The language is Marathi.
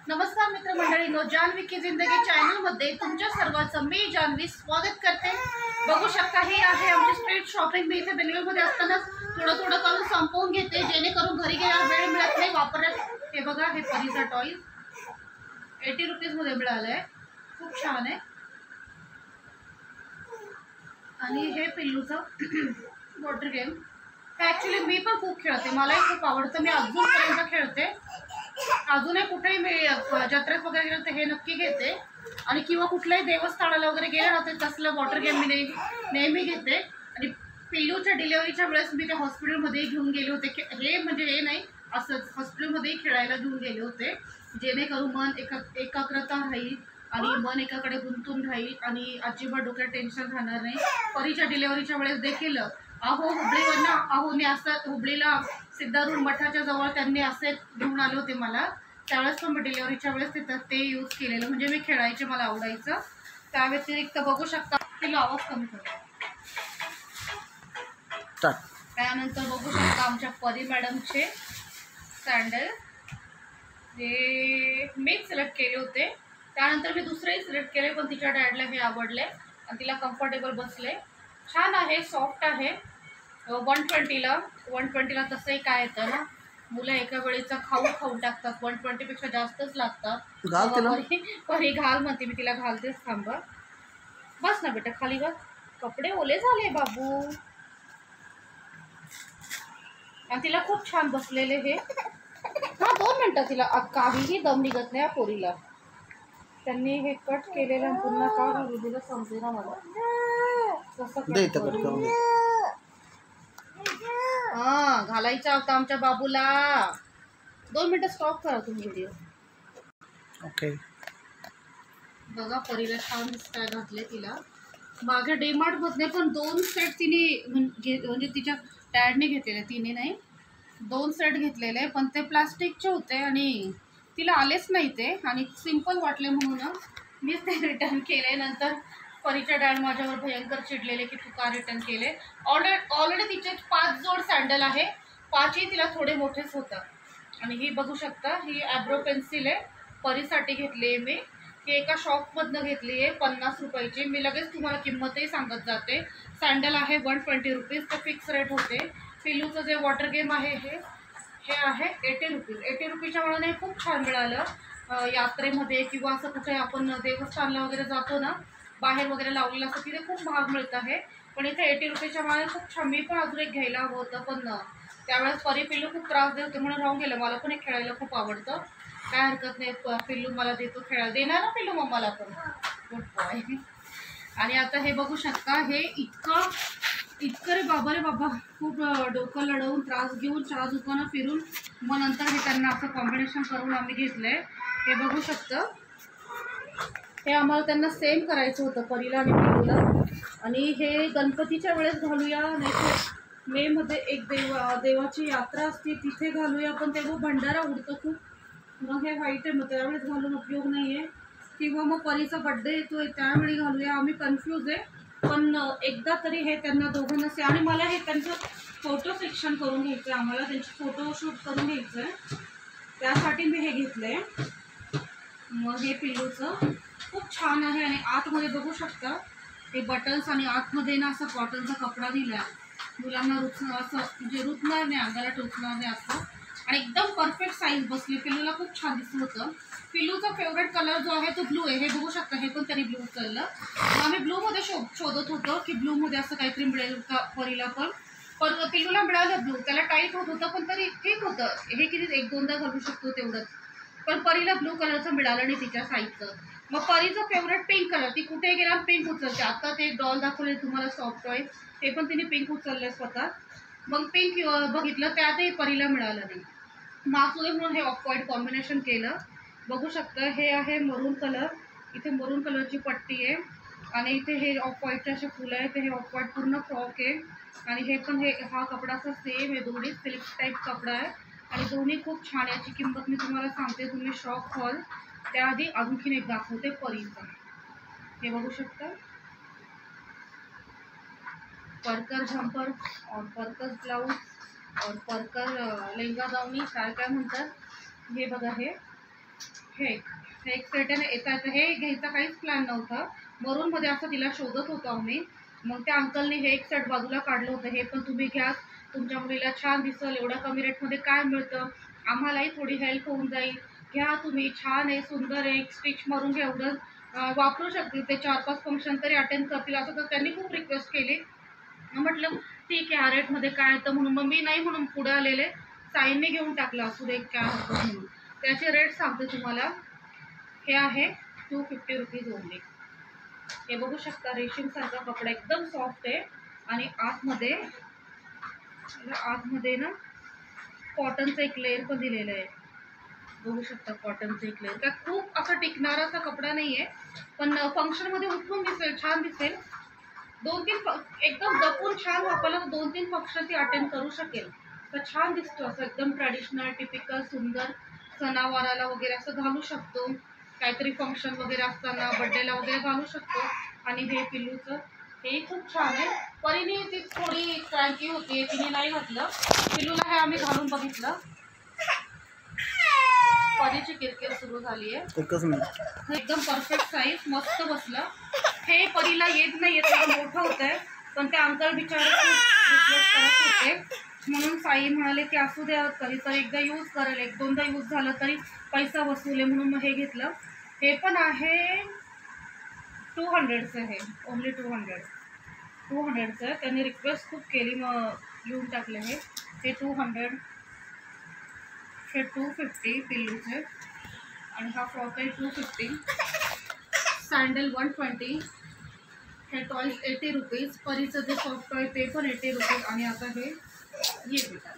नमस्कार मित्रमंडळींनो, जान्हवी की जिंदगी चॅनल मध्ये तुमच्या सर्वांचं मी जान्हवी स्वागत करते। बघू शकता हे आहे आमची स्ट्रीट शॉपिंग। मी इथे बेंगळुरूमध्ये असताना थोडं थोडं करून संपवून घेते, जेणेकरून घरी गेल्यावर वेळ मिळत नाही वापरण्यात। हे बघा, हे परीचा टॉय 80 रुपीज मध्ये मिळालंय, खूप छान आहे। आणि हे पिल्लूचं वॉटर गेम, ऍक्च्युली मी पण खूप खेळते, मलाही खूप आवडतं। मी अजूनपर्यंत खेळते, अजूनही कुठेही मी जत्रेत वगैरे गेलं तर हे नक्की घेते। आणि किंवा कुठल्याही देवस्थानाला वगैरे गेले ना तर तसलं वॉटर गेम मी नेहमी घेते। आणि पिल्लूच्या डिलिव्हरीच्या वेळेस मी त्या हॉस्पिटलमध्ये घेऊन गेले होते, हे म्हणजे हे नाही, असंच हॉस्पिटलमध्ये खेळायला घेऊन गेले होते, जेणेकरून मन एकाग्रता राहील आणि मन एकाकडे गुंतून राहील आणि अजिबात डोक्यात टेन्शन राहणार नाही। परीच्या डिलिव्हरीच्या वेळेस देखील हुबळीवरनं आहोने असतात, हुबळीला सिद्धारूढ मठाच्या जवळ त्यांनी असे घेऊन आले होते मला, त्यावेळेस पण मी डिलिव्हरीच्या वेळेस ते यूज केलेलं, म्हणजे मी खेळायचे, मला आवडायचं। त्या व्यतिरिक्त बघू शकता, तिला आवाज कमी करतो। त्यानंतर बघू शकता आमच्या परी मॅडमचे सँडल, हे मीच सिलेक्ट केले होते। त्यानंतर मी दुसरेही सिलेक्ट केले, पण तिच्या डॅडला हे आवडले आणि तिला कम्फर्टेबल बसले, छान आहे, सॉफ्ट आहे। 120ला तसंही काय येतं ना, मुलं एका वेळेचा खाऊ टाकतात, 120 पेक्षा जास्तच लागतात। परी घाल म्हणते, मी तिला घालतेच, थांबा, बस ना बेटा खाली बस, कपडे ओले झाले बाबू। आणि तिला खूप छान बसलेले हे। हा 2 मिनिटं, तिला काहीही दम निघत नाही पोरीला। त्यांनी हे कट केलेलं पुन्हा का घालू दिलं समजे ना मला, कसं हा घालायचा होता आमच्या बाबूला। 2 मिनिटं स्टॉप करा तुम्ही व्हिडिओ। ओके, बघा परीला छान स्टाईल घातले तिला। मागे डीमार्ट मधले पण 2 सेट तिने म्हणजे तिच्या डॅडने घेतलेले, तिने नाही, 2 सेट घेतलेले, पण ते प्लास्टिकचे होते आणि तिला आलेच नाही ते, आणि सिंपल वाटले म्हणून मी ते रिटर्न केले। नंतर परीच्या डॅड माझ्यावर भयंकर चिडलेले की तू का रिटर्न केले। ऑलरेडी तिचे 5 जोड सँडल आहे, 5ही तिला थोडे मोठेच होतात। आणि ही बघू शकता, ही ॲब्रो पेन्सिल आहे, परीसाठी घेतली आहे मी, ही एका शॉपमधनं घेतली आहे 50 रुपयाची। मी लगेच तुम्हाला किंमतही सांगत जाते। सँडल आहे 120 रुपीज, तर फिक्स रेट होते। पिल्लूचं जे वॉटर गेम आहे हे आहे 80 रुपीज। 80 रुपीच्या मनाने खूप छान मिळालं। यात्रेमध्ये किंवा असं कुठे आपण देवस्थानला वगैरे जातो ना, बाहेर वगैरे लावलेलं असतं, तिथे खूप महाग मिळतं आहे, पण इथे 80 रुपयाच्या मनाने खूप छान। मी पण अजून एक घ्यायला हवं होतं, पण त्यावेळेस परी पिल्लू खूप त्रास देत होते म्हणून राहून गेलं। मला पण एक खेळायला खूप आवडतं, काय हरकत नाही, पिल्लू मला देतो खेळायला, देणार ना पिल्लू मम्माला पण, गुड बॉय। आणि आता हे बघू शकता, हे इतकं रे बाबा, खूप डोकं लढवून त्रास घेऊन 4 दुकानं फिरून मग नंतर हे त्यांना असं कॉम्बिनेशन करून आम्ही घेतलंय। हे बघू शकतं, हे आम्हाला त्यांना सेम करायचं होतं, परीला आणि पिल्लूला। आणि हे गणपतीच्या वेळेस घालूया, नाही मे मध्ये एक देवाची यात्रा असते तिथे घालूया, पण तेव्हा भंडारा उडतो खूप, मग हे व्हाईट आहे, मग त्यावेळेस घालून उपयोग नाही आहे, किंवा मग परीचा बड्डे येतोय त्यावेळी घालूया, आम्ही कन्फ्यूज आहे। पण एकदा तरी हे त्यांना दोघांना से, आणि मला हे त्यांचं फोटो सेक्शन करून घ्यायचं आहे, आम्हाला त्यांची फोटोशूट करून घ्यायचं आहे, त्यासाठी मी हे घेतलं आहे। मग हे पिल्लूचं खूप छान आहे, आणि आतमध्ये बघू शकता हे बटन्स, आणि आतमध्ये ना असं कॉटनचा कपडा दिला आहे, मुलांना असं म्हणजे रुतणार नाही, अंगाला टोचणार नाही असं, आणि एकदम परफेक्ट साईज बसली। पिल्लूला खूप छान दिसत होतं। पिल्लूचा फेवरेट कलर जो आहे तो ब्लू आहे, हे बघू शकता, हे पण त्यांनी ब्लू उचललं। आम्ही ब्लूमध्ये शोधत होतो की ब्लूमध्ये असं काहीतरी मिळेल का परीला, पण पिल्लूला मिळालं ब्लू, त्याला टाईट होत होतं पण तरी ठीक होतं, हे किती 1-2दा घालू शकतो तेवढंच, पण परीला ब्लू कलरचं मिळालं नाही तिच्या साईजचं। मग परीचं फेवरेट पिंक कलर, ती कुठे गेला पिंक उचलते। आता ते डॉल दाखवले तुम्हाला सॉफ्ट टॉय, ते पण तिने पिंक उचलले स्वतः, मग पिंक बघितलं त्यातही परीला मिळालं नाही, मागपुढे म्हणून हे ऑफ व्हाईट कॉम्बिनेशन केलं। बघू शकता, हे आहे मरून कलर, इथे मरून कलरची पट्टी आहे, आणि इथे हे ऑफ व्हाईटचे असे फुलं आहेत, हे ऑफ व्हाईट पूर्ण फ्रॉक आहे, आणि हे पण हा कपडा असा सेम आहे, दोन्ही सिल्क टाईप कपडा आहे, आणि दोन्ही खूप छान। याची किंमत मी तुम्हाला सांगते, तुम्ही शॉक व्हाल। त्याआधी आणखीन एक दाखवते परीचं, हे बघू शकता, पर्कर झंपर और पर्कर ब्लाउज और पर्कर लेहंगा दावणी, काय म्हणतात हे बघा, हे हे एक सेट आहे ना, येतात हे घ्यायचा काहीच प्लॅन नव्हता. मरूनमध्ये असं तिला शोधत होतो आम्ही. मग त्या अंकलने हे एक सेट बाजूला काढलं होतं, हे पण तुम्ही घ्या, तुमच्या मुलीला छान दिसेल, एवढ्या कमी रेटमध्ये काय मिळतं, आम्हालाही थोडी हेल्प होऊन जाईल, घ्या तुम्ही, छान आहे, सुंदर आहे, स्टिच मारून घ्या, एवढं वापरू शकतील ते, 4-5 फंक्शन तरी अटेंड करतील, असं तर त्यांनी खूप रिक्वेस्ट केली. म्हटलं ठीक आहे, ह्या रेटमध्ये काय तर म्हणून मग मी नाही म्हणून पुढे आलेले, साईंनी घेऊन टाकलं, असू दे काय हरकत म्हणून. त्याचे रेट सांगते तुम्हाला. हे आहे 250 रुपीज ओनली. हे बघू शकता, रेशीमसारखा कपडा, एकदम सॉफ्ट आहे आणि आतमध्ये ना कॉटनचं एक लेअर पण दिलेलं आहे. बघू शकता कॉटनचं एक लेअर. काय खूप असा टिकणारा असा कपडा नाही आहे, पण फंक्शनमध्ये उठून दिसेल, छान दिसेल. 2-3 एकदम जपून छान वापरलं तर 2-3 फंक्शन ती अटेंड करू शकेल. तर छान दिसतो, असं एकदम ट्रॅडिशनल, टिपिकल, सुंदर, सणावाराला वगैरे असं घालू शकतो. काहीतरी फंक्शन वगैरे असताना, बड्डेला वगैरे घालू शकतो. आणि हे पिल्लूचं, हे खूप छान आहे. परीने ती थोडी क्रँकी होती, तिने नाही घातलं. पिल्लूला हे आम्ही घालून बघितलं. परीची किरकिर सुरू झाली आहे. एकच मिनिट. एकदम परफेक्ट साईज, मस्त बसलं. हे परीला येत नाही, थोडं मोठं होतं आहे, पण ते अंकल बिचारे रिक्वेस्ट करत होते, म्हणून साई म्हणाले की असू द्या, कधीतरी एकदा यूज करेल, 1-2दा यूज झालं तरी पैसा वसूल आहे, म्हणून मग हे घेतलं. हे पण आहे 200चं, आहे ओनली 200चं आहे. त्यांनी रिक्वेस्ट खूप केली, मग घेऊन टाकलं. हे 200, हे 250 पिल्लूचे, आणि हा फ्रॉक आहे 250. सँडल 120. हे टॉयज 80 रुपीज. परीचं जे सॉफ्ट टॉय ते पण 80 रुपीज. आणि आता हे ये बेटा,